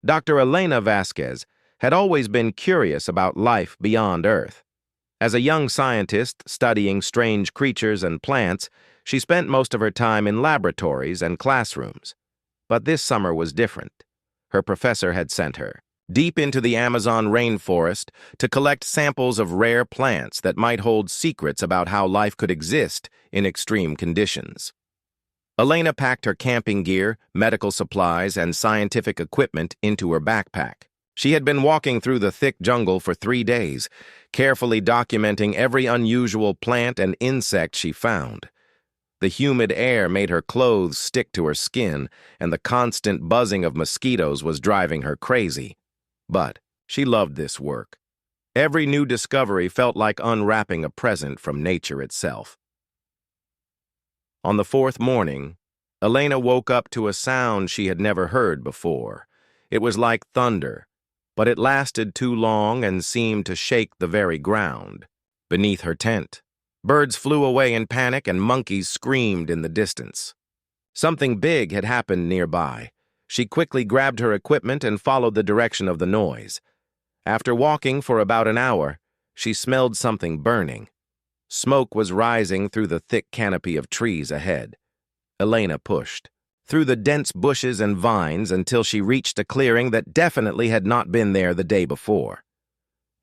Dr. Elena Vasquez had always been curious about life beyond Earth. As a young scientist studying strange creatures and plants, she spent most of her time in laboratories and classrooms. But this summer was different. Her professor had sent her deep into the Amazon rainforest to collect samples of rare plants that might hold secrets about how life could exist in extreme conditions. Elena packed her camping gear, medical supplies, and scientific equipment into her backpack. She had been walking through the thick jungle for 3 days, carefully documenting every unusual plant and insect she found. The humid air made her clothes stick to her skin, and the constant buzzing of mosquitoes was driving her crazy. But she loved this work. Every new discovery felt like unwrapping a present from nature itself. On the 4th morning, Elena woke up to a sound she had never heard before. It was like thunder, but it lasted too long and seemed to shake the very ground. Beneath her tent, birds flew away in panic and monkeys screamed in the distance. Something big had happened nearby. She quickly grabbed her equipment and followed the direction of the noise. After walking for about an hour, she smelled something burning. Smoke was rising through the thick canopy of trees ahead. Elena pushed through the dense bushes and vines until she reached a clearing that definitely had not been there the day before.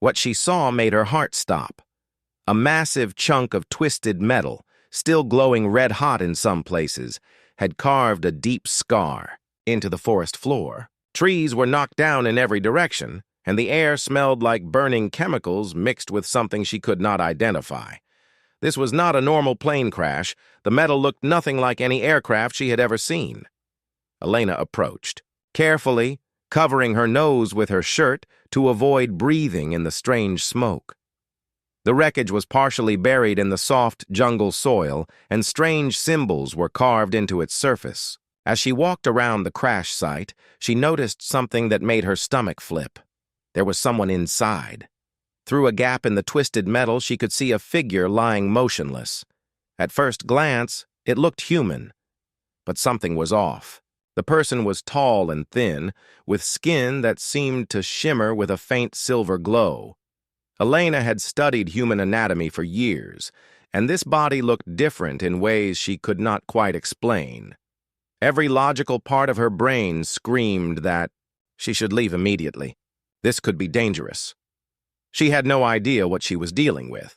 What she saw made her heart stop. A massive chunk of twisted metal, still glowing red-hot in some places, had carved a deep scar into the forest floor. Trees were knocked down in every direction, and the air smelled like burning chemicals mixed with something she could not identify. This was not a normal plane crash. The metal looked nothing like any aircraft she had ever seen. Elena approached, carefully covering her nose with her shirt to avoid breathing in the strange smoke. The wreckage was partially buried in the soft jungle soil, and strange symbols were carved into its surface. As she walked around the crash site, she noticed something that made her stomach flip. There was someone inside. Through a gap in the twisted metal, she could see a figure lying motionless. At first glance, it looked human, but something was off. The person was tall and thin, with skin that seemed to shimmer with a faint silver glow. Elena had studied human anatomy for years, and this body looked different in ways she could not quite explain. Every logical part of her brain screamed that she should leave immediately. This could be dangerous. She had no idea what she was dealing with.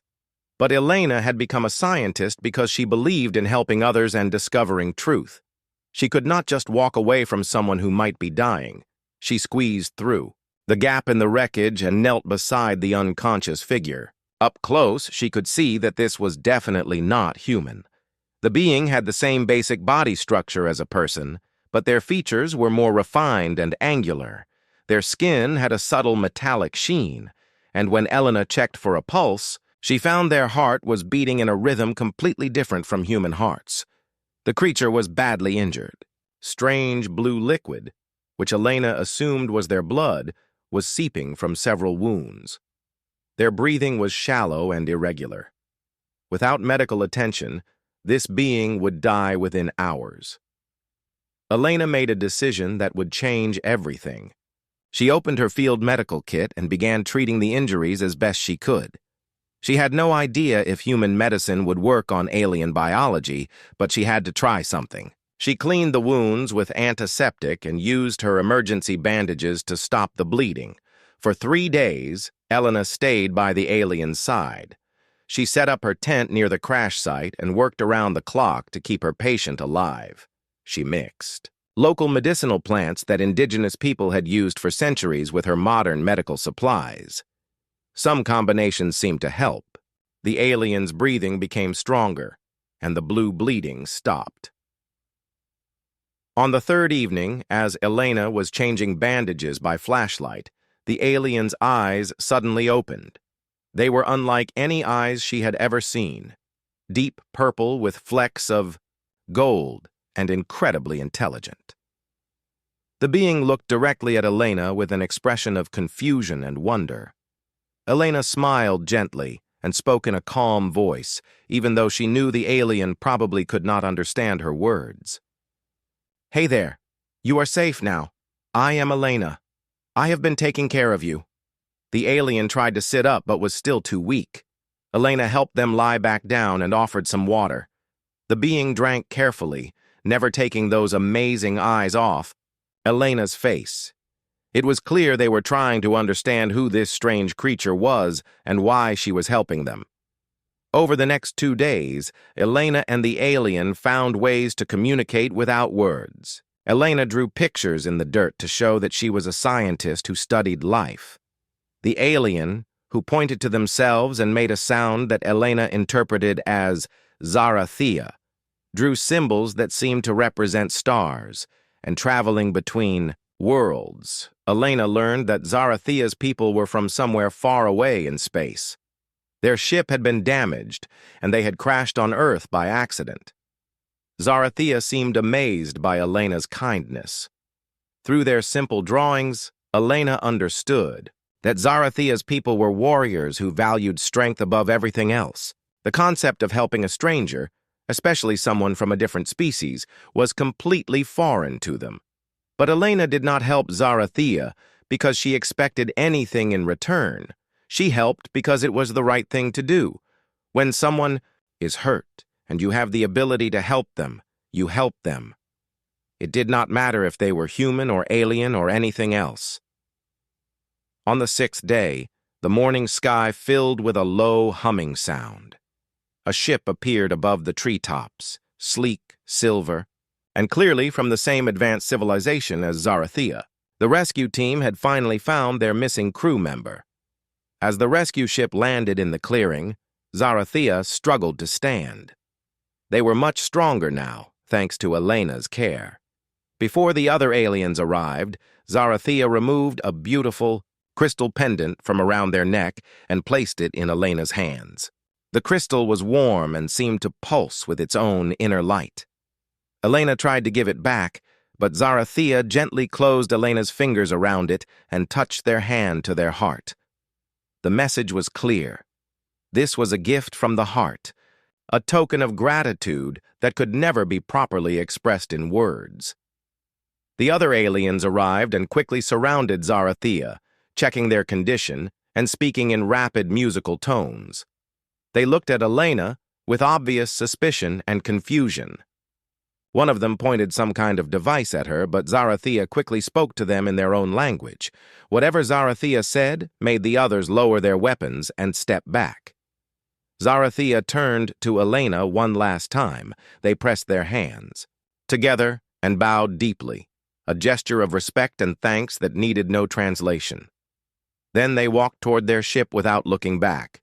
But Elena had become a scientist because she believed in helping others and discovering truth. She could not just walk away from someone who might be dying. She squeezed through the gap in the wreckage and knelt beside the unconscious figure. Up close, she could see that this was definitely not human. The being had the same basic body structure as a person, but their features were more refined and angular. Their skin had a subtle metallic sheen, and when Elena checked for a pulse, she found their heart was beating in a rhythm completely different from human hearts. The creature was badly injured. Strange blue liquid, which Elena assumed was their blood, was seeping from several wounds. Their breathing was shallow and irregular. Without medical attention, this being would die within hours. Elena made a decision that would change everything. She opened her field medical kit and began treating the injuries as best she could. She had no idea if human medicine would work on alien biology, but she had to try something. She cleaned the wounds with antiseptic and used her emergency bandages to stop the bleeding. For 3 days, Elena stayed by the alien's side. She set up her tent near the crash site and worked around the clock to keep her patient alive. She mixed local medicinal plants that indigenous people had used for centuries with her modern medical supplies. Some combinations seemed to help. The alien's breathing became stronger, and the blue bleeding stopped. On the 3rd evening, as Elena was changing bandages by flashlight, the alien's eyes suddenly opened. They were unlike any eyes she had ever seen, deep purple with flecks of gold and incredibly intelligent. The being looked directly at Elena with an expression of confusion and wonder. Elena smiled gently and spoke in a calm voice, even though she knew the alien probably could not understand her words. "Hey there. You are safe now. I am Elena. I have been taking care of you. The alien tried to sit up but was still too weak. Elena helped them lie back down and offered some water. The being drank carefully, never taking those amazing eyes off Elena's face. It was clear they were trying to understand who this strange creature was and why she was helping them. Over the next 2 days, Elena and the alien found ways to communicate without words. Elena drew pictures in the dirt to show that she was a scientist who studied life. The alien, who pointed to themselves and made a sound that Elena interpreted as Zarathea, drew symbols that seemed to represent stars, and traveling between worlds, Elena learned that Zarathea's people were from somewhere far away in space. Their ship had been damaged, and they had crashed on Earth by accident. Zarathea seemed amazed by Elena's kindness. Through their simple drawings, Elena understood that Zarathea's people were warriors who valued strength above everything else. The concept of helping a stranger, especially someone from a different species, was completely foreign to them. But Elena did not help Zarathea because she expected anything in return. She helped because it was the right thing to do. When someone is hurt and you have the ability to help them, you help them. It did not matter if they were human or alien or anything else. On the 6th day, the morning sky filled with a low humming sound. A ship appeared above the treetops, sleek, silver, and clearly from the same advanced civilization as Zarathea. The rescue team had finally found their missing crew member. As the rescue ship landed in the clearing, Zarathea struggled to stand. They were much stronger now, thanks to Elena's care. Before the other aliens arrived, Zarathea removed a beautiful crystal pendant from around their neck and placed it in Elena's hands. The crystal was warm and seemed to pulse with its own inner light. Elena tried to give it back, but Zarathea gently closed Elena's fingers around it and touched their hand to their heart. The message was clear. This was a gift from the heart, a token of gratitude that could never be properly expressed in words. The other aliens arrived and quickly surrounded Zarathea, checking their condition and speaking in rapid musical tones. They looked at Elena with obvious suspicion and confusion. One of them pointed some kind of device at her, but Zarathea quickly spoke to them in their own language. Whatever Zarathea said made the others lower their weapons and step back. Zarathea turned to Elena one last time. They pressed their hands together and bowed deeply, a gesture of respect and thanks that needed no translation. Then they walked toward their ship without looking back.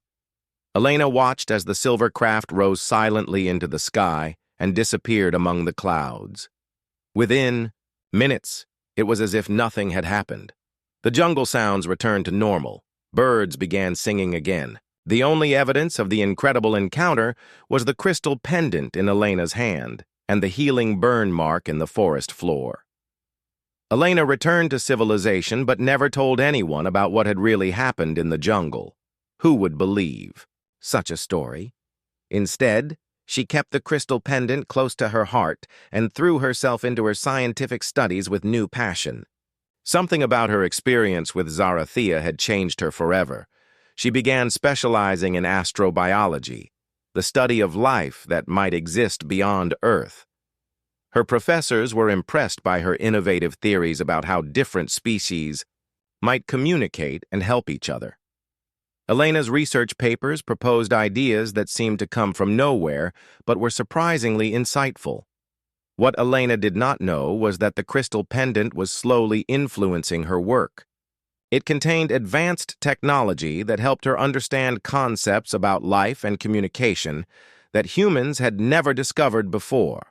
Elena watched as the silver craft rose silently into the sky and disappeared among the clouds. Within minutes, it was as if nothing had happened. The jungle sounds returned to normal. Birds began singing again. The only evidence of the incredible encounter was the crystal pendant in Elena's hand and the healing burn mark in the forest floor. Elena returned to civilization but never told anyone about what had really happened in the jungle. Who would believe such a story? Instead, she kept the crystal pendant close to her heart and threw herself into her scientific studies with new passion. Something about her experience with Zarathea had changed her forever. She began specializing in astrobiology, the study of life that might exist beyond Earth. Her professors were impressed by her innovative theories about how different species might communicate and help each other. Elena's research papers proposed ideas that seemed to come from nowhere, but were surprisingly insightful. What Elena did not know was that the crystal pendant was slowly influencing her work. It contained advanced technology that helped her understand concepts about life and communication that humans had never discovered before.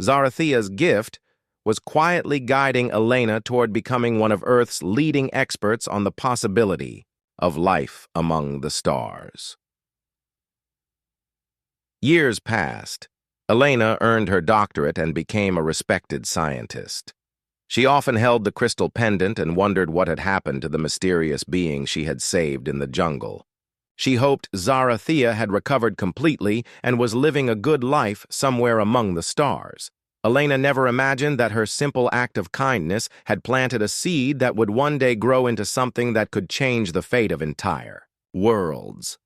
Zarathea's gift was quietly guiding Elena toward becoming one of Earth's leading experts on the possibility of life among the stars. Years passed. Elena earned her doctorate and became a respected scientist. She often held the crystal pendant and wondered what had happened to the mysterious being she had saved in the jungle. She hoped Zarathea had recovered completely and was living a good life somewhere among the stars. Elena never imagined that her simple act of kindness had planted a seed that would one day grow into something that could change the fate of entire worlds.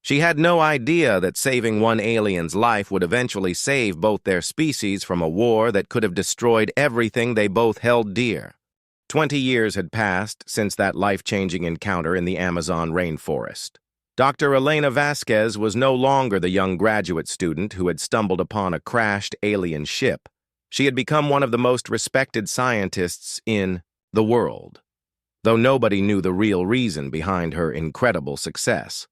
She had no idea that saving one alien's life would eventually save both their species from a war that could have destroyed everything they both held dear. 20 years had passed since that life-changing encounter in the Amazon rainforest. Dr. Elena Vasquez was no longer the young graduate student who had stumbled upon a crashed alien ship. She had become one of the most respected scientists in the world, though nobody knew the real reason behind her incredible success.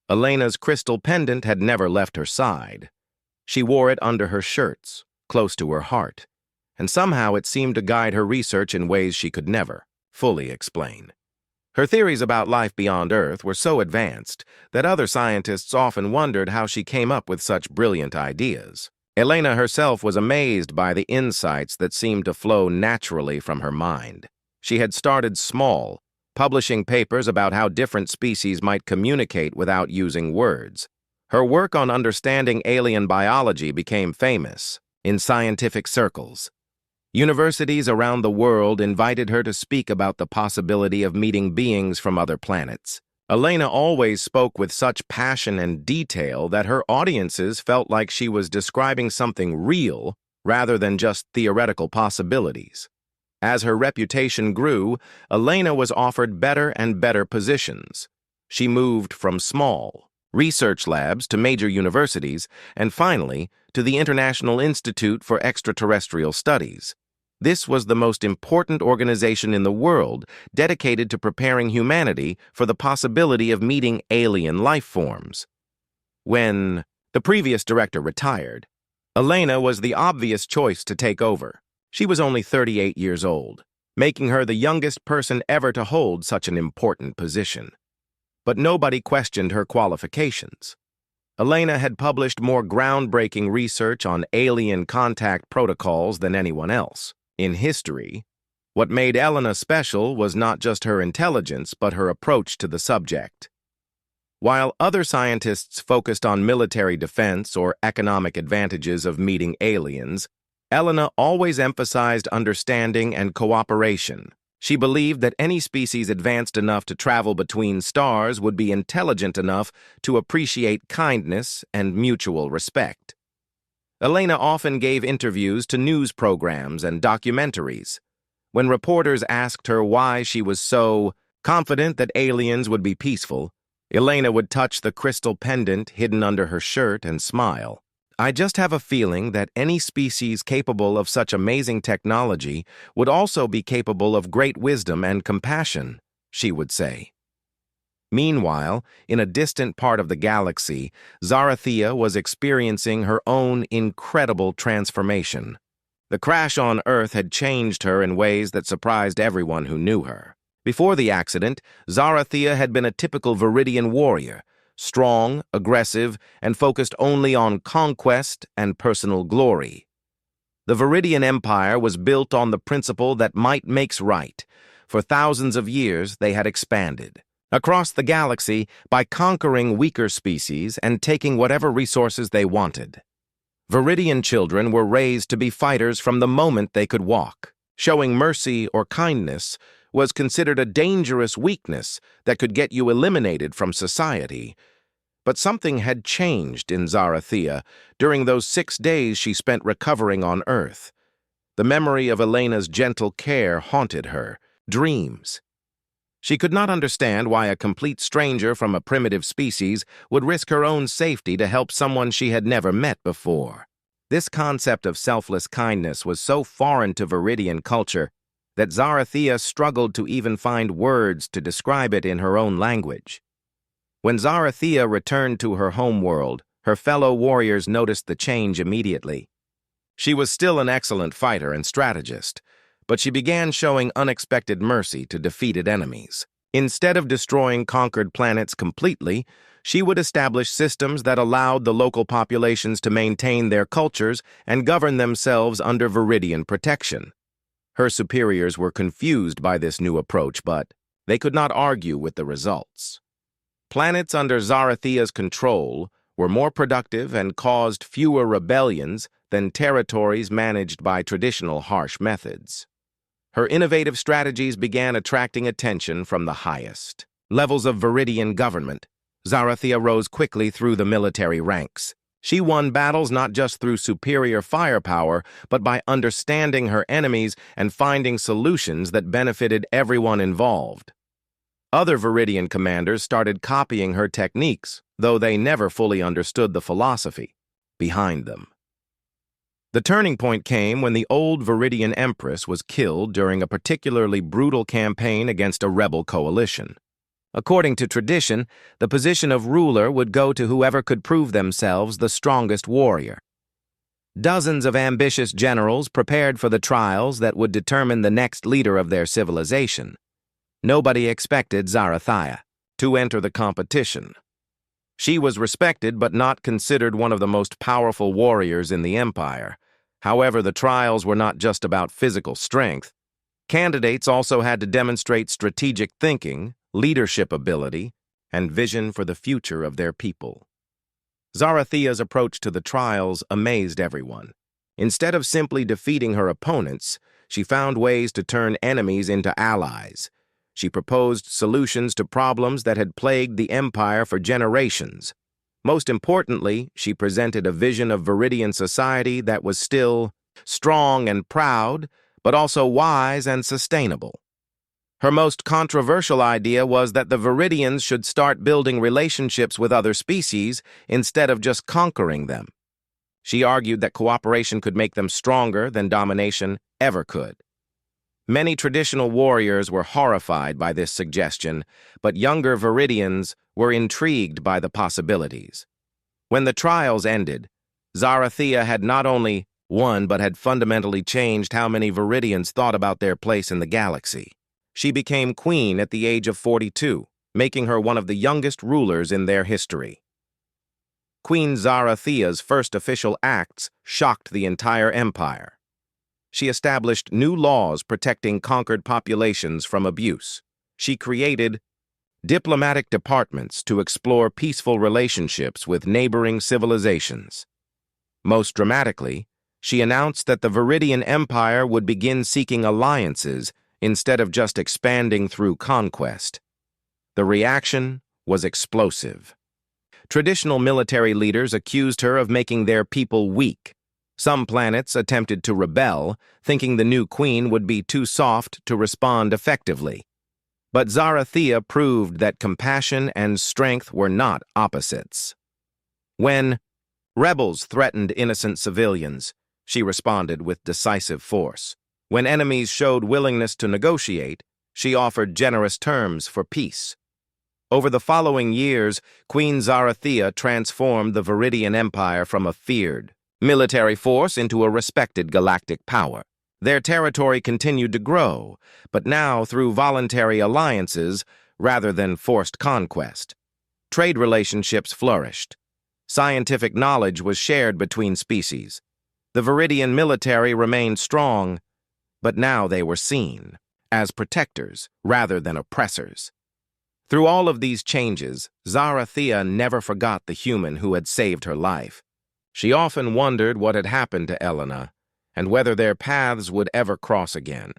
Elena's crystal pendant had never left her side. She wore it under her shirts, close to her heart, and somehow it seemed to guide her research in ways she could never fully explain. Her theories about life beyond Earth were so advanced that other scientists often wondered how she came up with such brilliant ideas. Elena herself was amazed by the insights that seemed to flow naturally from her mind. She had started small, publishing papers about how different species might communicate without using words. Her work on understanding alien biology became famous in scientific circles. Universities around the world invited her to speak about the possibility of meeting beings from other planets. Elena always spoke with such passion and detail that her audiences felt like she was describing something real rather than just theoretical possibilities. As her reputation grew, Elena was offered better and better positions. She moved from small research labs to major universities and finally to the International Institute for Extraterrestrial Studies. This was the most important organization in the world dedicated to preparing humanity for the possibility of meeting alien life forms. When the previous director retired, Elena was the obvious choice to take over. She was only 38 years old, making her the youngest person ever to hold such an important position. But nobody questioned her qualifications. Elena had published more groundbreaking research on alien contact protocols than anyone else. In history, what made Elena special was not just her intelligence, but her approach to the subject. While other scientists focused on military defense or economic advantages of meeting aliens, Elena always emphasized understanding and cooperation. She believed that any species advanced enough to travel between stars would be intelligent enough to appreciate kindness and mutual respect. Elena often gave interviews to news programs and documentaries. When reporters asked her why she was so confident that aliens would be peaceful, Elena would touch the crystal pendant hidden under her shirt and smile. "I just have a feeling that any species capable of such amazing technology would also be capable of great wisdom and compassion," she would say. Meanwhile, in a distant part of the galaxy, Zarathea was experiencing her own incredible transformation. The crash on Earth had changed her in ways that surprised everyone who knew her. Before the accident, Zarathea had been a typical Viridian warrior, strong, aggressive, and focused only on conquest and personal glory. The Viridian Empire was built on the principle that might makes right. For thousands of years, they had expanded across the galaxy by conquering weaker species and taking whatever resources they wanted. Viridian children were raised to be fighters from the moment they could walk. Showing mercy or kindness was considered a dangerous weakness that could get you eliminated from society. But something had changed in Zarathea during those 6 days she spent recovering on Earth. The memory of Elena's gentle care haunted her dreams. She could not understand why a complete stranger from a primitive species would risk her own safety to help someone she had never met before. This concept of selfless kindness was so foreign to Viridian culture that Zarathea struggled to even find words to describe it in her own language. When Zarathea returned to her homeworld, her fellow warriors noticed the change immediately. She was still an excellent fighter and strategist, but she began showing unexpected mercy to defeated enemies. Instead of destroying conquered planets completely, she would establish systems that allowed the local populations to maintain their cultures and govern themselves under Viridian protection. Her superiors were confused by this new approach, but they could not argue with the results. Planets under Zarathea's control were more productive and caused fewer rebellions than territories managed by traditional harsh methods. Her innovative strategies began attracting attention from the highest levels of Viridian government. Zarathia rose quickly through the military ranks. She won battles not just through superior firepower, but by understanding her enemies and finding solutions that benefited everyone involved. Other Viridian commanders started copying her techniques, though they never fully understood the philosophy behind them. The turning point came when the old Viridian empress was killed during a particularly brutal campaign against a rebel coalition. According to tradition, the position of ruler would go to whoever could prove themselves the strongest warrior. Dozens of ambitious generals prepared for the trials that would determine the next leader of their civilization. Nobody expected Zarathia to enter the competition. She was respected but not considered one of the most powerful warriors in the empire. However, the trials were not just about physical strength. Candidates also had to demonstrate strategic thinking, leadership ability, and vision for the future of their people. Zarathia's approach to the trials amazed everyone. Instead of simply defeating her opponents, she found ways to turn enemies into allies. She proposed solutions to problems that had plagued the empire for generations. Most importantly, she presented a vision of Viridian society that was still strong and proud, but also wise and sustainable. Her most controversial idea was that the Viridians should start building relationships with other species instead of just conquering them. She argued that cooperation could make them stronger than domination ever could. Many traditional warriors were horrified by this suggestion, but younger Viridians were intrigued by the possibilities. When the trials ended, Zarathia had not only won but had fundamentally changed how many Viridians thought about their place in the galaxy. She became queen at the age of 42, making her one of the youngest rulers in their history. Queen Zarathia's first official acts shocked the entire empire. She established new laws protecting conquered populations from abuse. She created diplomatic departments to explore peaceful relationships with neighboring civilizations. Most dramatically, she announced that the Viridian Empire would begin seeking alliances instead of just expanding through conquest. The reaction was explosive. Traditional military leaders accused her of making their people weak. Some planets attempted to rebel, thinking the new queen would be too soft to respond effectively. But Zarathia proved that compassion and strength were not opposites. When rebels threatened innocent civilians, she responded with decisive force. When enemies showed willingness to negotiate, she offered generous terms for peace. Over the following years, Queen Zarathia transformed the Viridian Empire from a feared military force into a respected galactic power. Their territory continued to grow, but now through voluntary alliances rather than forced conquest. Trade relationships flourished. Scientific knowledge was shared between species. The Viridian military remained strong, but now they were seen as protectors rather than oppressors. Through all of these changes, Zarathia never forgot the human who had saved her life. She often wondered what had happened to Elena and whether their paths would ever cross again.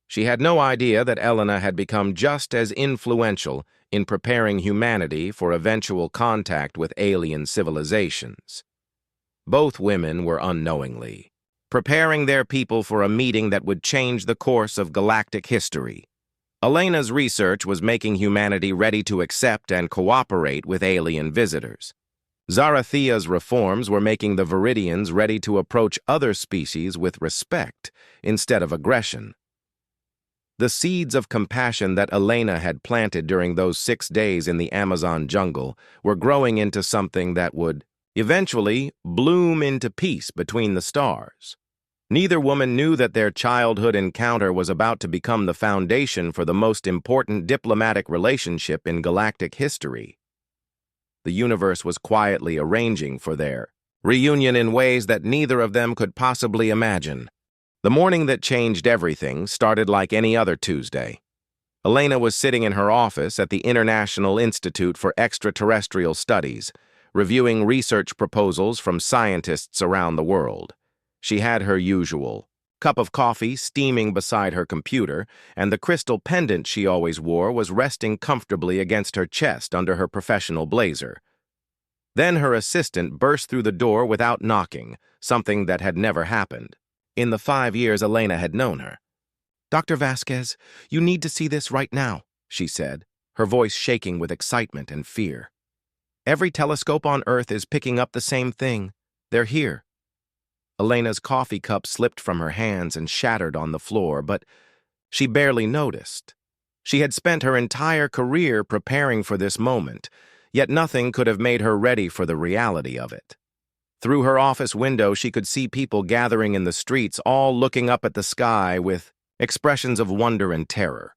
She had no idea that Elena had become just as influential in preparing humanity for eventual contact with alien civilizations. Both women were unknowingly preparing their people for a meeting that would change the course of galactic history. Elena's research was making humanity ready to accept and cooperate with alien visitors. Zarathia's reforms were making the Viridians ready to approach other species with respect instead of aggression. The seeds of compassion that Elena had planted during those 6 days in the Amazon jungle were growing into something that would eventually bloom into peace between the stars. Neither woman knew that their childhood encounter was about to become the foundation for the most important diplomatic relationship in galactic history. The universe was quietly arranging for their reunion in ways that neither of them could possibly imagine. The morning that changed everything started like any other Tuesday. Elena was sitting in her office at the International Institute for Extraterrestrial Studies, reviewing research proposals from scientists around the world. She had her usual cup of coffee steaming beside her computer, and the crystal pendant she always wore was resting comfortably against her chest under her professional blazer. Then her assistant burst through the door without knocking, something that had never happened in the 5 years Elena had known her. "Dr. Vasquez, you need to see this right now," she said, her voice shaking with excitement and fear. "Every telescope on Earth is picking up the same thing. They're here." Elena's coffee cup slipped from her hands and shattered on the floor, but she barely noticed. She had spent her entire career preparing for this moment, yet nothing could have made her ready for the reality of it. Through her office window, she could see people gathering in the streets, all looking up at the sky with expressions of wonder and terror.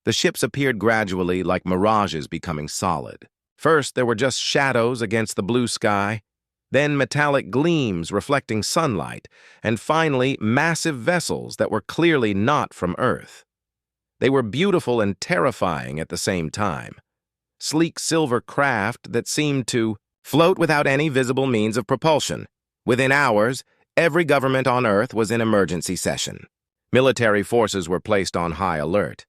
The ships appeared gradually, like mirages becoming solid. First, there were just shadows against the blue sky, then metallic gleams reflecting sunlight, and finally massive vessels that were clearly not from Earth. They were beautiful and terrifying at the same time. Sleek silver craft that seemed to float without any visible means of propulsion. Within hours, every government on Earth was in emergency session. Military forces were placed on high alert.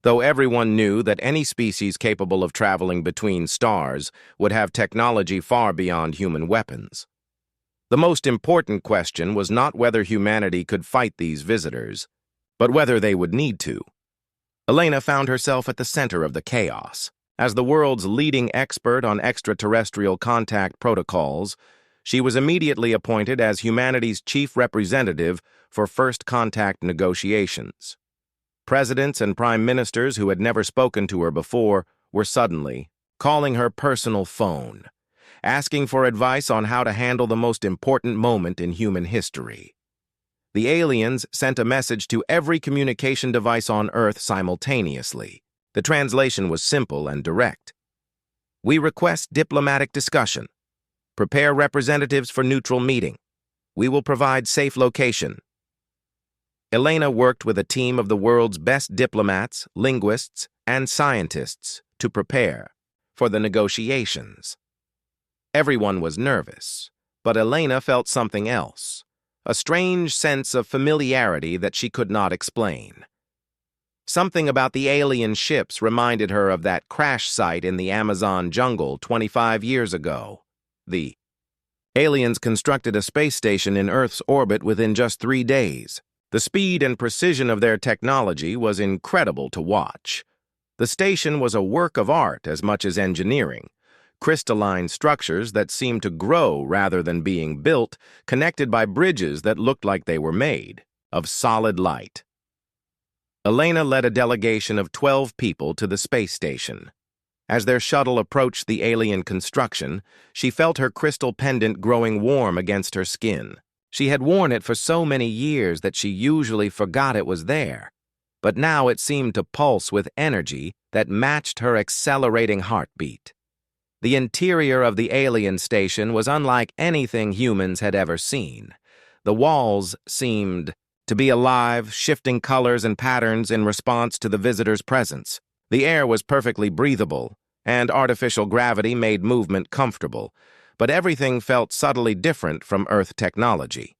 Though everyone knew that any species capable of traveling between stars would have technology far beyond human weapons. The most important question was not whether humanity could fight these visitors, but whether they would need to. Elena found herself at the center of the chaos. As the world's leading expert on extraterrestrial contact protocols, she was immediately appointed as humanity's chief representative for first contact negotiations. Presidents and prime ministers who had never spoken to her before were suddenly calling her personal phone, asking for advice on how to handle the most important moment in human history. The aliens sent a message to every communication device on Earth simultaneously. The translation was simple and direct. "We request diplomatic discussion. Prepare representatives for neutral meeting. We will provide safe location." Elena worked with a team of the world's best diplomats, linguists, and scientists to prepare for the negotiations. Everyone was nervous, but Elena felt something else, a strange sense of familiarity that she could not explain. Something about the alien ships reminded her of that crash site in the Amazon jungle 25 years ago. The aliens constructed a space station in Earth's orbit within just 3 days. The speed and precision of their technology was incredible to watch. The station was a work of art as much as engineering. Crystalline structures that seemed to grow rather than being built, connected by bridges that looked like they were made of solid light. Elena led a delegation of 12 people to the space station. As their shuttle approached the alien construction, she felt her crystal pendant growing warm against her skin. She had worn it for so many years that she usually forgot it was there, but now it seemed to pulse with energy that matched her accelerating heartbeat. The interior of the alien station was unlike anything humans had ever seen. The walls seemed to be alive, shifting colors and patterns in response to the visitor's presence. The air was perfectly breathable, and artificial gravity made movement comfortable, but everything felt subtly different from Earth technology.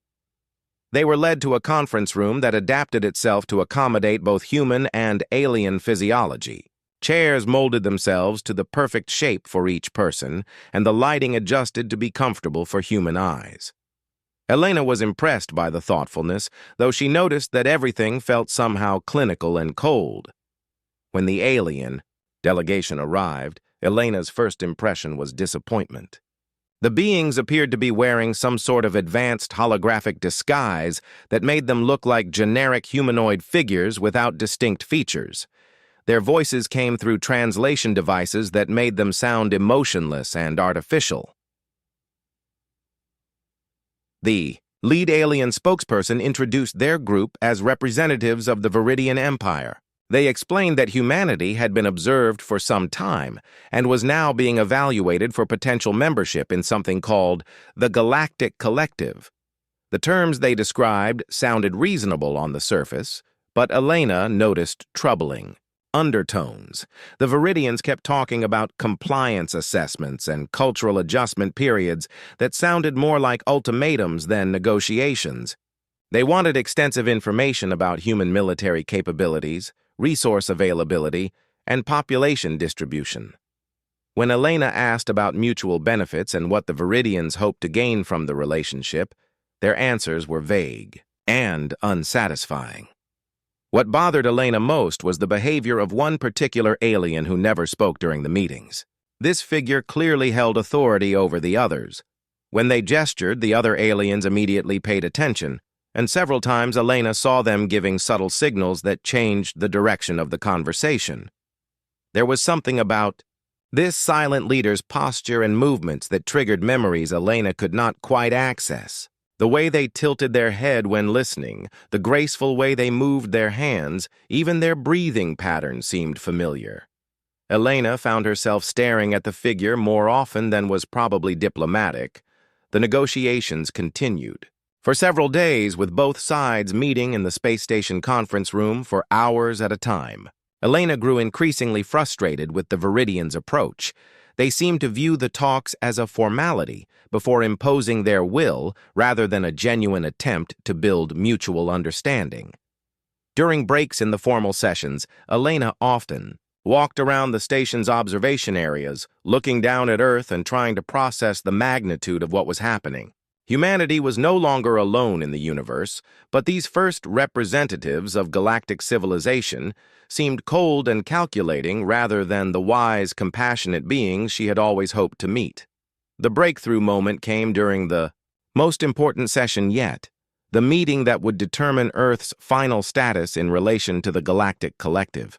They were led to a conference room that adapted itself to accommodate both human and alien physiology. Chairs molded themselves to the perfect shape for each person, and the lighting adjusted to be comfortable for human eyes. Elena was impressed by the thoughtfulness, though she noticed that everything felt somehow clinical and cold. When the alien delegation arrived, Elena's first impression was disappointment. The beings appeared to be wearing some sort of advanced holographic disguise that made them look like generic humanoid figures without distinct features. Their voices came through translation devices that made them sound emotionless and artificial. The lead alien spokesperson introduced their group as representatives of the Viridian Empire. They explained that humanity had been observed for some time and was now being evaluated for potential membership in something called the Galactic Collective. The terms they described sounded reasonable on the surface, but Elena noticed troubling. undertones. The Viridians kept talking about compliance assessments and cultural adjustment periods that sounded more like ultimatums than negotiations. They wanted extensive information about human military capabilities, resource availability, and population distribution. When Elena asked about mutual benefits and what the Viridians hoped to gain from the relationship, their answers were vague and unsatisfying. What bothered Elena most was the behavior of one particular alien who never spoke during the meetings. This figure clearly held authority over the others. When they gestured, the other aliens immediately paid attention, and several times Elena saw them giving subtle signals that changed the direction of the conversation. There was something about this silent leader's posture and movements that triggered memories Elena could not quite access. The way they tilted their head when listening, the graceful way they moved their hands, even their breathing pattern seemed familiar. Elena found herself staring at the figure more often than was probably diplomatic. The negotiations continued. For several days, with both sides meeting in the space station conference room for hours at a time. Elena grew increasingly frustrated with the Viridians' approach. They seemed to view the talks as a formality before imposing their will rather than a genuine attempt to build mutual understanding. During breaks in the formal sessions, Elena often walked around the station's observation areas, looking down at Earth and trying to process the magnitude of what was happening. Humanity was no longer alone in the universe, but these first representatives of galactic civilization seemed cold and calculating rather than the wise, compassionate beings she had always hoped to meet. The breakthrough moment came during the most important session yet, the meeting that would determine Earth's final status in relation to the galactic collective.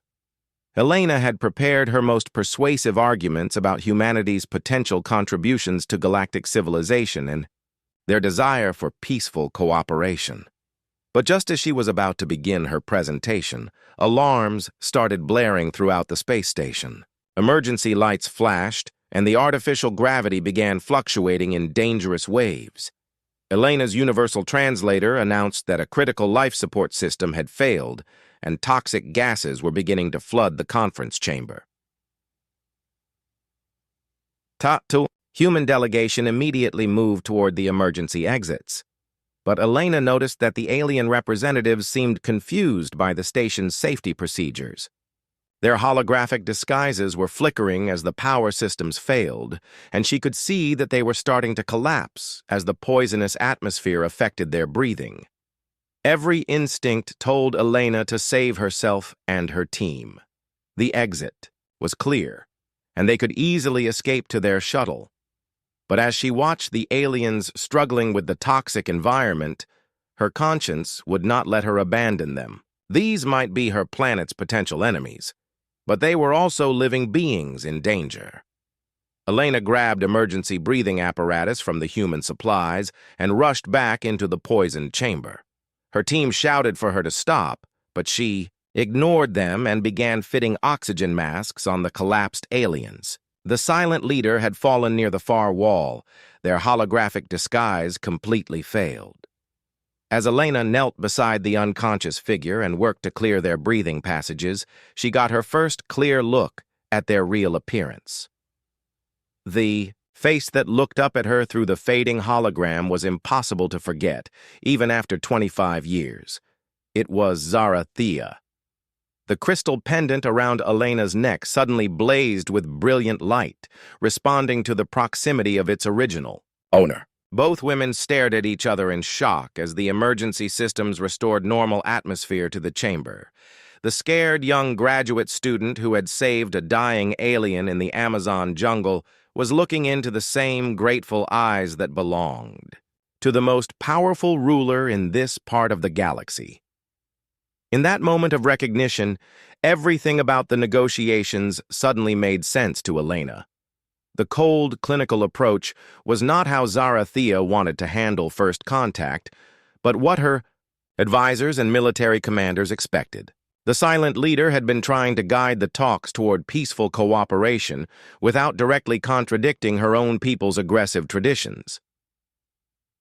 Elena had prepared her most persuasive arguments about humanity's potential contributions to galactic civilization and their desire for peaceful cooperation. But just as she was about to begin her presentation, alarms started blaring throughout the space station. Emergency lights flashed, and the artificial gravity began fluctuating in dangerous waves. Elena's universal translator announced that a critical life support system had failed, and toxic gases were beginning to flood the conference chamber. The human delegation immediately moved toward the emergency exits. But Elena noticed that the alien representatives seemed confused by the station's safety procedures. Their holographic disguises were flickering as the power systems failed, and she could see that they were starting to collapse as the poisonous atmosphere affected their breathing. Every instinct told Elena to save herself and her team. The exit was clear, and they could easily escape to their shuttle. But as she watched the aliens struggling with the toxic environment, her conscience would not let her abandon them. These might be her planet's potential enemies, but they were also living beings in danger. Elena grabbed emergency breathing apparatus from the human supplies and rushed back into the poisoned chamber. Her team shouted for her to stop, but she ignored them and began fitting oxygen masks on the collapsed aliens. The silent leader had fallen near the far wall. Their holographic disguise completely failed. As Elena knelt beside the unconscious figure and worked to clear their breathing passages, she got her first clear look at their real appearance. The face that looked up at her through the fading hologram was impossible to forget, even after 25 years. It was Zarathea. The crystal pendant around Elena's neck suddenly blazed with brilliant light, responding to the proximity of its original owner. Both women stared at each other in shock as the emergency systems restored normal atmosphere to the chamber. The scared young graduate student who had saved a dying alien in the Amazon jungle was looking into the same grateful eyes that belonged to the most powerful ruler in this part of the galaxy. In that moment of recognition, everything about the negotiations suddenly made sense to Elena. The cold, clinical approach was not how Zarathea wanted to handle first contact, but what her advisors and military commanders expected. The silent leader had been trying to guide the talks toward peaceful cooperation without directly contradicting her own people's aggressive traditions.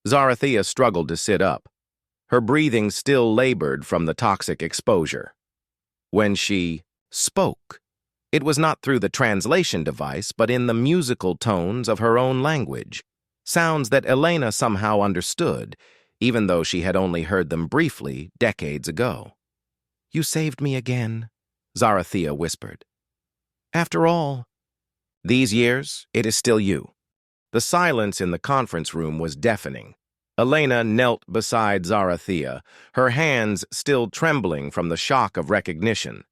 Zarathea struggled to sit up. Her breathing still labored from the toxic exposure. When she spoke. It was not through the translation device, but in the musical tones of her own language, sounds that Elena somehow understood, even though she had only heard them briefly decades ago. "You saved me again," Zarathea whispered. "After all, these years, it is still you." The silence in the conference room was deafening. Elena knelt beside Zarathea, her hands still trembling from the shock of recognition.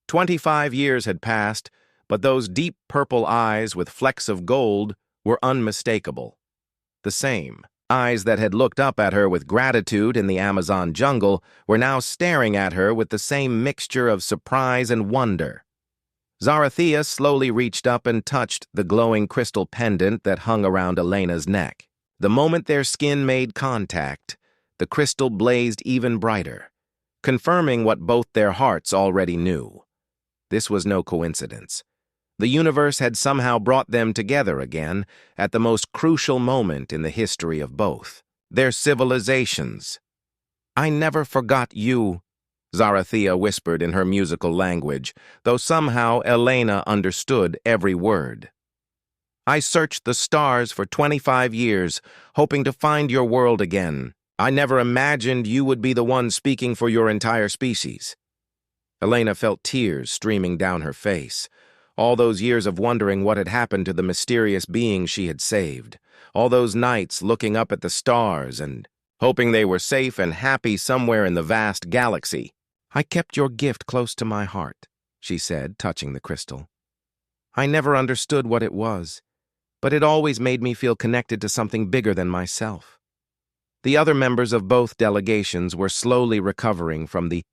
25 years had passed, but those deep purple eyes with flecks of gold were unmistakable. The same eyes that had looked up at her with gratitude in the Amazon jungle were now staring at her with the same mixture of surprise and wonder. Zarathea slowly reached up and touched the glowing crystal pendant that hung around Elena's neck. The moment their skin made contact, the crystal blazed even brighter, confirming what both their hearts already knew. This was no coincidence. The universe had somehow brought them together again at the most crucial moment in the history of both their civilizations. "I never forgot you," Zarathea whispered in her musical language, though somehow Elena understood every word. "I searched the stars for 25 years, hoping to find your world again. I never imagined you would be the one speaking for your entire species." Elena felt tears streaming down her face. All those years of wondering what had happened to the mysterious being she had saved. All those nights looking up at the stars and hoping they were safe and happy somewhere in the vast galaxy. "I kept your gift close to my heart," she said, touching the crystal. "I never understood what it was, but it always made me feel connected to something bigger than myself." The other members of both delegations were slowly recovering from the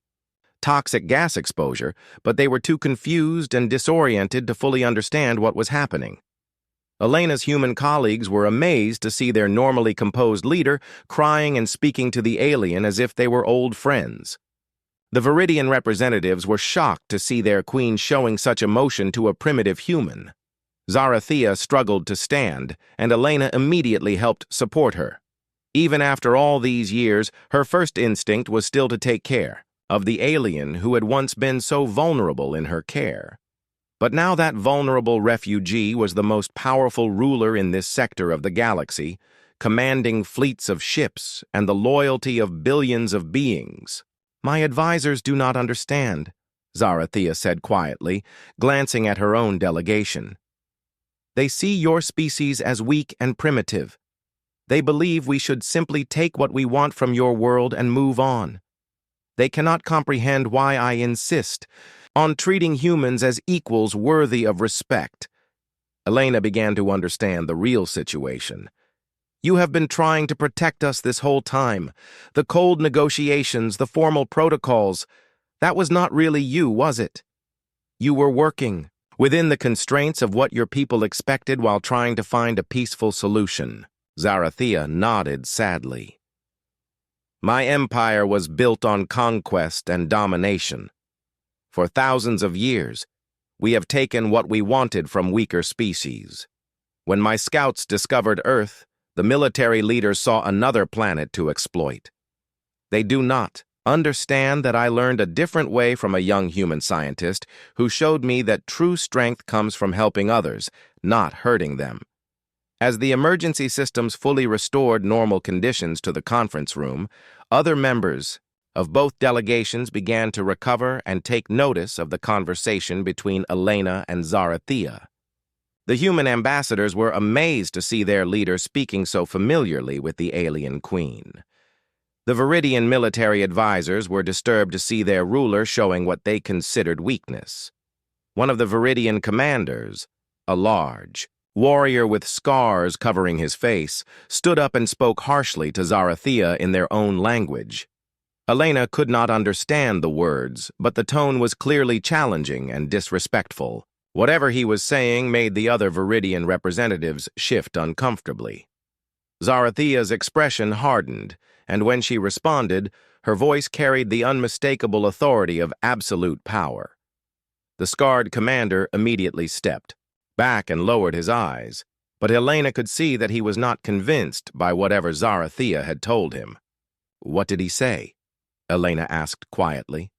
toxic gas exposure, but they were too confused and disoriented to fully understand what was happening. Elena's human colleagues were amazed to see their normally composed leader crying and speaking to the alien as if they were old friends. The Viridian representatives were shocked to see their queen showing such emotion to a primitive human. Zarathea struggled to stand, and Elena immediately helped support her. Even after all these years, her first instinct was still to take care of the alien who had once been so vulnerable in her care. But now that vulnerable refugee was the most powerful ruler in this sector of the galaxy, commanding fleets of ships and the loyalty of billions of beings. "My advisors do not understand," Zarathea said quietly, glancing at her own delegation. "They see your species as weak and primitive. They believe we should simply take what we want from your world and move on. They cannot comprehend why I insist on treating humans as equals worthy of respect." Elena began to understand the real situation. "You have been trying to protect us this whole time. The cold negotiations, the formal protocols, that was not really you, was it? You were working within the constraints of what your people expected while trying to find a peaceful solution." Zarathea nodded sadly. "My empire was built on conquest and domination. For thousands of years, we have taken what we wanted from weaker species. When my scouts discovered Earth, the military leaders saw another planet to exploit. They do not understand that I learned a different way from a young human scientist who showed me that true strength comes from helping others, not hurting them." As the emergency systems fully restored normal conditions to the conference room, other members of both delegations began to recover and take notice of the conversation between Elena and Zarathea. The human ambassadors were amazed to see their leader speaking so familiarly with the alien queen. The Viridian military advisors were disturbed to see their ruler showing what they considered weakness. One of the Viridian commanders, a large warrior with scars covering his face, stood up and spoke harshly to Zarathea in their own language. Elena could not understand the words, but the tone was clearly challenging and disrespectful. Whatever he was saying made the other Viridian representatives shift uncomfortably. Zarathea's expression hardened, and when she responded, her voice carried the unmistakable authority of absolute power. The scarred commander immediately stepped back and lowered his eyes, but Elena could see that he was not convinced by whatever Zarathea had told him. "What did he say?" Elena asked quietly.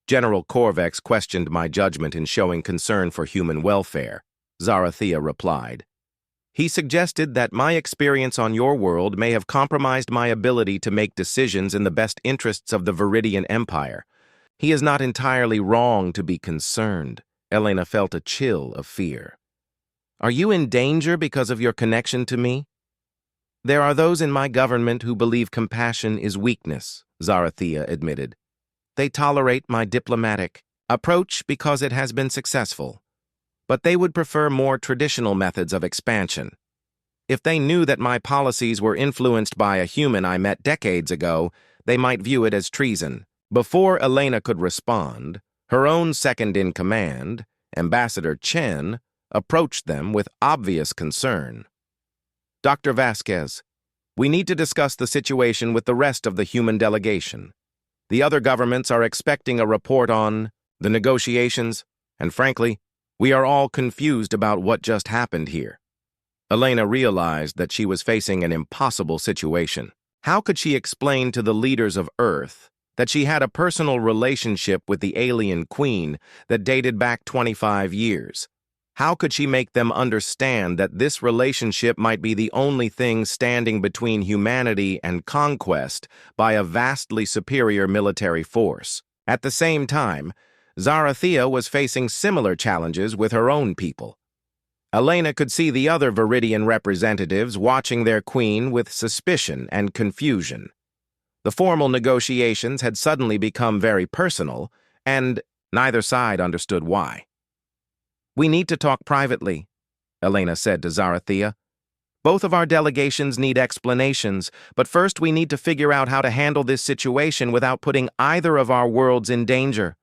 General Corvex questioned my judgment in showing concern for human welfare, Zarathea replied. He suggested that my experience on your world may have compromised my ability to make decisions in the best interests of the Viridian Empire. He is not entirely wrong to be concerned. Elena felt a chill of fear. Are you in danger because of your connection to me? There are those in my government who believe compassion is weakness, Zarathea admitted. They tolerate my diplomatic approach because it has been successful, but they would prefer more traditional methods of expansion. If they knew that my policies were influenced by a human I met decades ago, they might view it as treason. Before Elena could respond, her own second-in-command, Ambassador Chen, approached them with obvious concern. Dr. Vasquez, we need to discuss the situation with the rest of the human delegation. The other governments are expecting a report on the negotiations, and frankly, we are all confused about what just happened here. Elena realized that she was facing an impossible situation. How could she explain to the leaders of Earth that she had a personal relationship with the alien queen that dated back 25 years? How could she make them understand that this relationship might be the only thing standing between humanity and conquest by a vastly superior military force? At the same time, Zarathea was facing similar challenges with her own people. Elena could see the other Viridian representatives watching their queen with suspicion and confusion. The formal negotiations had suddenly become very personal, and neither side understood why. We need to talk privately, Elena said to Zarathea. Both of our delegations need explanations, but first we need to figure out how to handle this situation without putting either of our worlds in danger.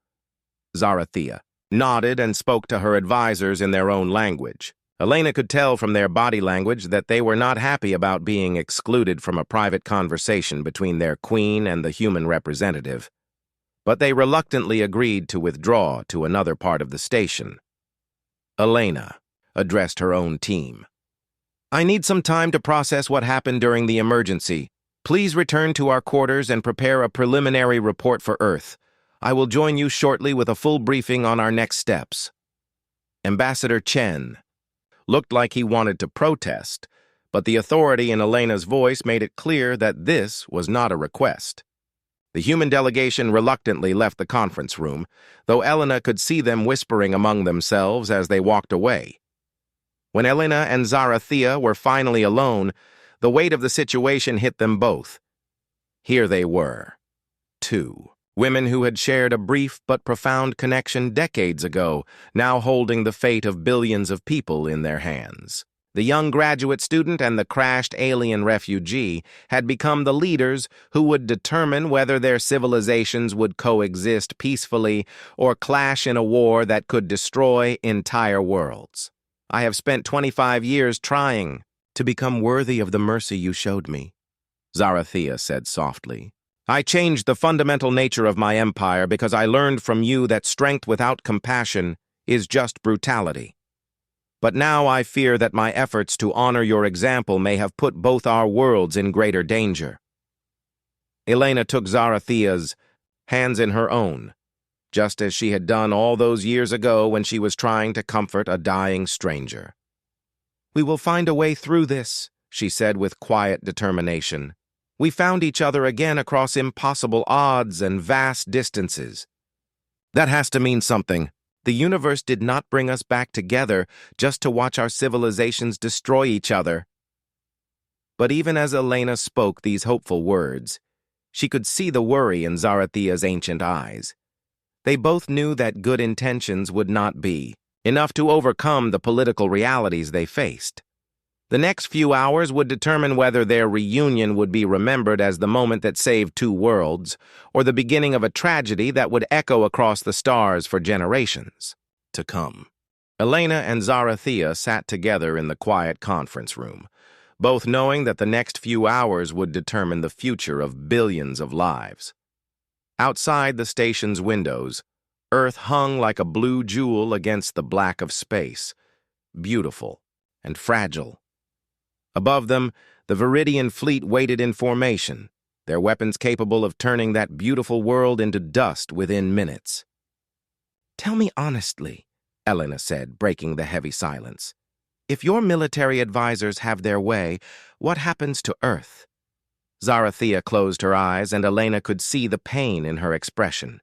Zarathea nodded and spoke to her advisors in their own language. Elena could tell from their body language that they were not happy about being excluded from a private conversation between their queen and the human representative, but they reluctantly agreed to withdraw to another part of the station. Elena addressed her own team. I need some time to process what happened during the emergency. Please return to our quarters and prepare a preliminary report for Earth. I will join you shortly with a full briefing on our next steps. Ambassador Chen looked like he wanted to protest, but the authority in Elena's voice made it clear that this was not a request. The human delegation reluctantly left the conference room, though Elena could see them whispering among themselves as they walked away. When Elena and Zarathea were finally alone, the weight of the situation hit them both. Here they were, two women who had shared a brief but profound connection decades ago, now holding the fate of billions of people in their hands. The young graduate student and the crashed alien refugee had become the leaders who would determine whether their civilizations would coexist peacefully or clash in a war that could destroy entire worlds. I have spent 25 years trying to become worthy of the mercy you showed me, Zarathea said softly. I changed the fundamental nature of my empire because I learned from you that strength without compassion is just brutality. But now I fear that my efforts to honor your example may have put both our worlds in greater danger. Elena took Zarathea's hands in her own, just as she had done all those years ago when she was trying to comfort a dying stranger. We will find a way through this, she said with quiet determination. We found each other again across impossible odds and vast distances. That has to mean something. The universe did not bring us back together just to watch our civilizations destroy each other. But even as Elena spoke these hopeful words, she could see the worry in Zarathea's ancient eyes. They both knew that good intentions would not be enough to overcome the political realities they faced. The next few hours would determine whether their reunion would be remembered as the moment that saved two worlds, or the beginning of a tragedy that would echo across the stars for generations to come. Elena and Zarathea sat together in the quiet conference room, both knowing that the next few hours would determine the future of billions of lives. Outside the station's windows, Earth hung like a blue jewel against the black of space, beautiful and fragile. Above them, the Viridian fleet waited in formation, their weapons capable of turning that beautiful world into dust within minutes. Tell me honestly, Elena said, breaking the heavy silence. If your military advisors have their way, what happens to Earth? Zarathea closed her eyes, and Elena could see the pain in her expression.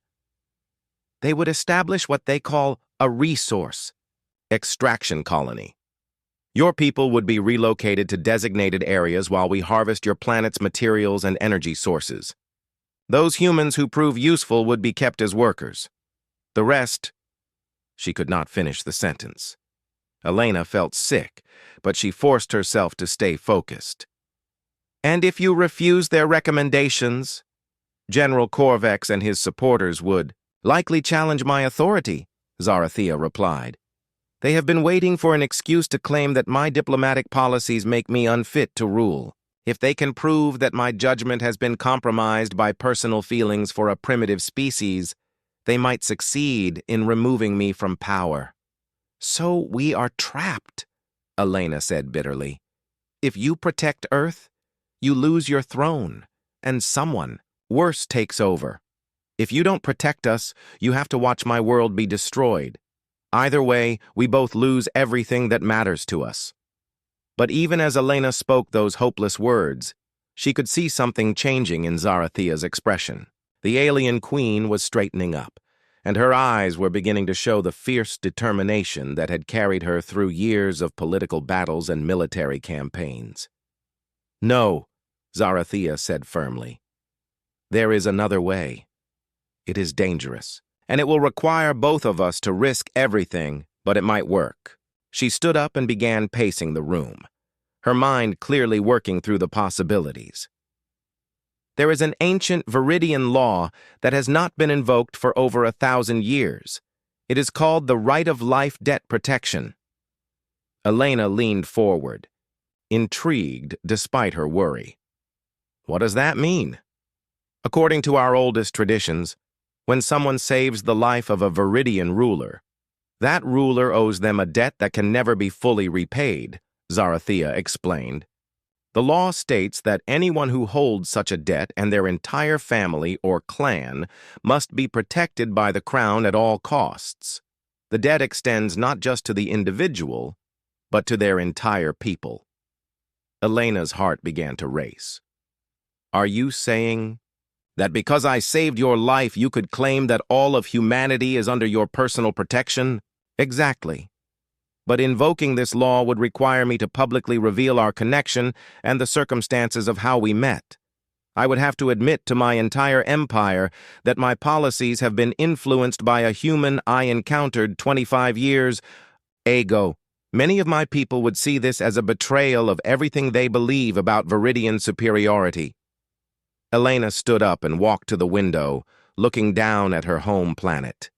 They would establish what they call a resource extraction colony. Your people would be relocated to designated areas while we harvest your planet's materials and energy sources. Those humans who prove useful would be kept as workers. The rest— She could not finish the sentence. Elena felt sick, but she forced herself to stay focused. And if you refuse their recommendations, General Corvex and his supporters would likely challenge my authority, Zarathea replied. They have been waiting for an excuse to claim that my diplomatic policies make me unfit to rule. If they can prove that my judgment has been compromised by personal feelings for a primitive species, they might succeed in removing me from power. So we are trapped, Elena said bitterly. If you protect Earth, you lose your throne, and someone worse takes over. If you don't protect us, you have to watch my world be destroyed. Either way, we both lose everything that matters to us. But even as Elena spoke those hopeless words, she could see something changing in Zarathea's expression. The alien queen was straightening up, and her eyes were beginning to show the fierce determination that had carried her through years of political battles and military campaigns. No, Zarathea said firmly. There is another way. It is dangerous, and it will require both of us to risk everything, but it might work. She stood up and began pacing the room, her mind clearly working through the possibilities. There is an ancient Viridian law that has not been invoked for over 1,000 years. It is called the right of life debt protection. Elena leaned forward, intrigued despite her worry. What does that mean? According to our oldest traditions, when someone saves the life of a Viridian ruler, that ruler owes them a debt that can never be fully repaid, Zarathea explained. The law states that anyone who holds such a debt and their entire family or clan must be protected by the crown at all costs. The debt extends not just to the individual, but to their entire people. Elena's heart began to race. Are you saying that because I saved your life, you could claim that all of humanity is under your personal protection? Exactly. But invoking this law would require me to publicly reveal our connection and the circumstances of how we met. I would have to admit to my entire empire that my policies have been influenced by a human I encountered 25 years ago. Many of my people would see this as a betrayal of everything they believe about Viridian superiority. Elena stood up and walked to the window, looking down at her home planet.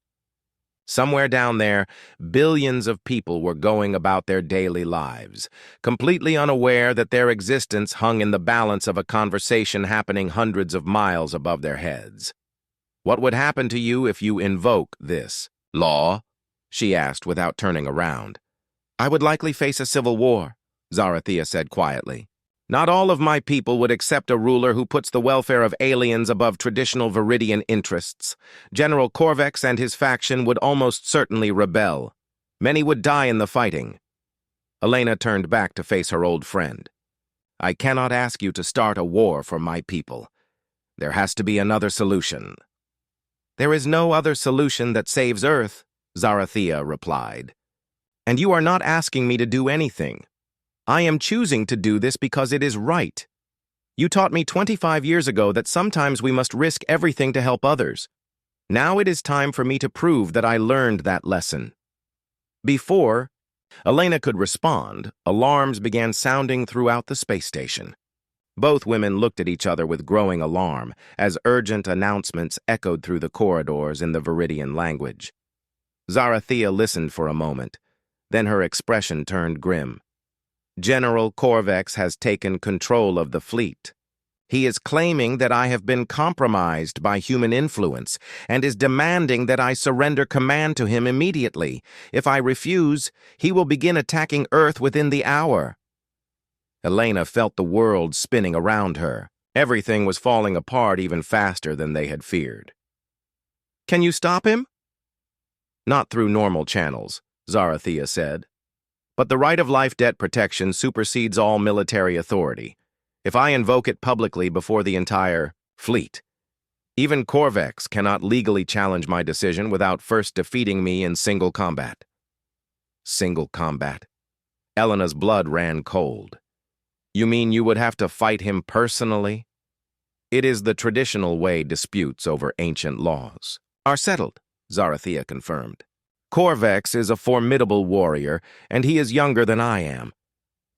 Somewhere down there, billions of people were going about their daily lives, completely unaware that their existence hung in the balance of a conversation happening hundreds of miles above their heads. What would happen to you if you invoke this law? She asked without turning around. I would likely face a civil war, Zarathea said quietly. Not all of my people would accept a ruler who puts the welfare of aliens above traditional Viridian interests. General Corvex and his faction would almost certainly rebel. Many would die in the fighting. Elena turned back to face her old friend. I cannot ask you to start a war for my people. There has to be another solution. There is no other solution that saves Earth, Zarathea replied. And you are not asking me to do anything. I am choosing to do this because it is right. You taught me 25 years ago that sometimes we must risk everything to help others. Now it is time for me to prove that I learned that lesson. Before Elena could respond, alarms began sounding throughout the space station. Both women looked at each other with growing alarm as urgent announcements echoed through the corridors in the Viridian language. Zarathea listened for a moment, then her expression turned grim. General Corvex has taken control of the fleet. He is claiming that I have been compromised by human influence and is demanding that I surrender command to him immediately. If I refuse, he will begin attacking Earth within the hour. Elena felt the world spinning around her. Everything was falling apart even faster than they had feared. Can you stop him? Not through normal channels, Zarathea said. But the right of life debt protection supersedes all military authority. If I invoke it publicly before the entire fleet, even Corvex cannot legally challenge my decision without first defeating me in single combat. Single combat. Elena's blood ran cold. You mean you would have to fight him personally? It is the traditional way disputes over ancient laws are settled, Zarathea confirmed. Corvex is a formidable warrior, and he is younger than I am.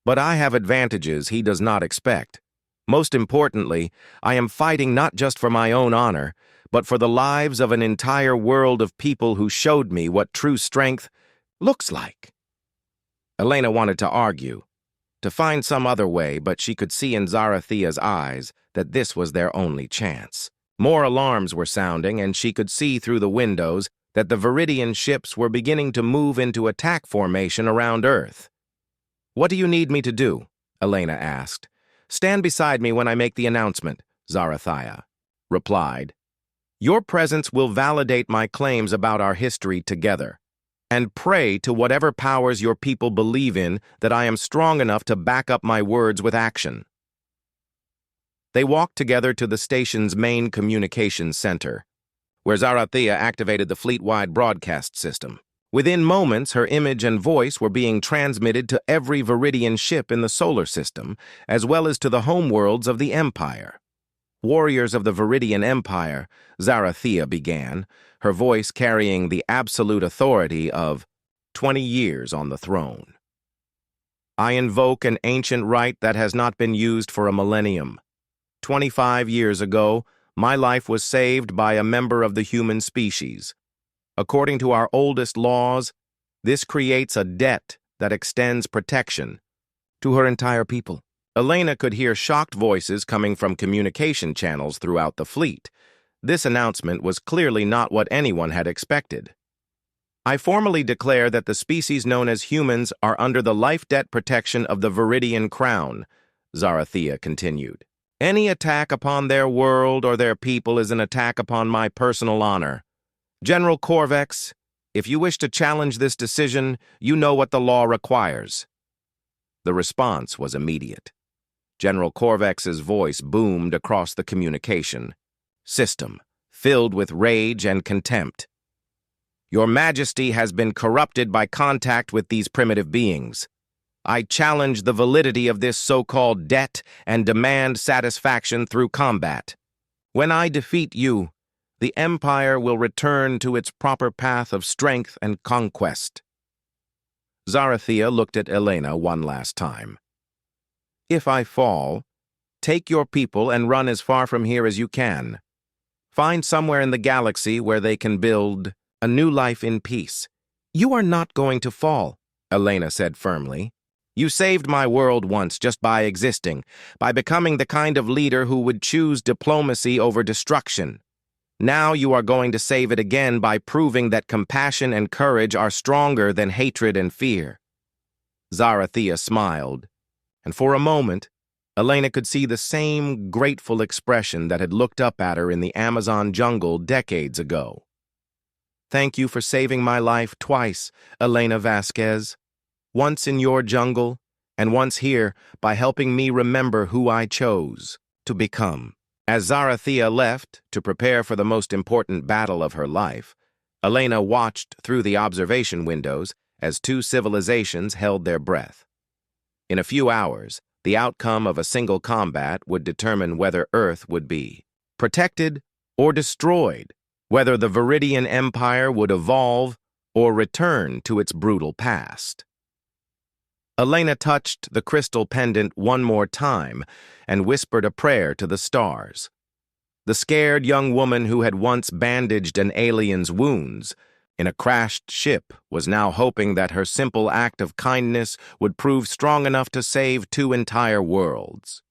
But I have advantages he does not expect. Most importantly, I am fighting not just for my own honor, but for the lives of an entire world of people who showed me what true strength looks like. Elena wanted to argue, to find some other way, but she could see in Zarathea's eyes that this was their only chance. More alarms were sounding, and she could see through the windows that the Viridian ships were beginning to move into attack formation around Earth. "What do you need me to do?" Elena asked. "Stand beside me when I make the announcement," Zarathea replied. "Your presence will validate my claims about our history together. And pray to whatever powers your people believe in that I am strong enough to back up my words with action." They walked together to the station's main communications center, where Zarathea activated the fleet-wide broadcast system. Within moments, her image and voice were being transmitted to every Viridian ship in the solar system, as well as to the homeworlds of the Empire. "Warriors of the Viridian Empire," Zarathea began, her voice carrying the absolute authority of 20 years on the throne. "I invoke an ancient right that has not been used for a millennium. 25 years ago, my life was saved by a member of the human species. According to our oldest laws, this creates a debt that extends protection to her entire people." Elena could hear shocked voices coming from communication channels throughout the fleet. This announcement was clearly not what anyone had expected. "I formally declare that the species known as humans are under the life debt protection of the Viridian Crown," Zarathea continued. "Any attack upon their world or their people is an attack upon my personal honor. General Corvex, if you wish to challenge this decision, you know what the law requires." The response was immediate. General Corvex's voice boomed across the communication system, filled with rage and contempt. "Your Majesty has been corrupted by contact with these primitive beings. I challenge the validity of this so-called debt and demand satisfaction through combat. When I defeat you, the Empire will return to its proper path of strength and conquest." Zarathea looked at Elena one last time. "If I fall, take your people and run as far from here as you can. Find somewhere in the galaxy where they can build a new life in peace." "You are not going to fall," Elena said firmly. "You saved my world once just by existing, by becoming the kind of leader who would choose diplomacy over destruction. Now you are going to save it again by proving that compassion and courage are stronger than hatred and fear." Zarathea smiled, and for a moment, Elena could see the same grateful expression that had looked up at her in the Amazon jungle decades ago. "Thank you for saving my life twice, Elena Vasquez. Once in your jungle, and once here by helping me remember who I chose to become." As Zarathea left to prepare for the most important battle of her life, Elena watched through the observation windows as two civilizations held their breath. In a few hours, the outcome of a single combat would determine whether Earth would be protected or destroyed, whether the Viridian Empire would evolve or return to its brutal past. Elena touched the crystal pendant one more time and whispered a prayer to the stars. The scared young woman who had once bandaged an alien's wounds in a crashed ship was now hoping that her simple act of kindness would prove strong enough to save two entire worlds.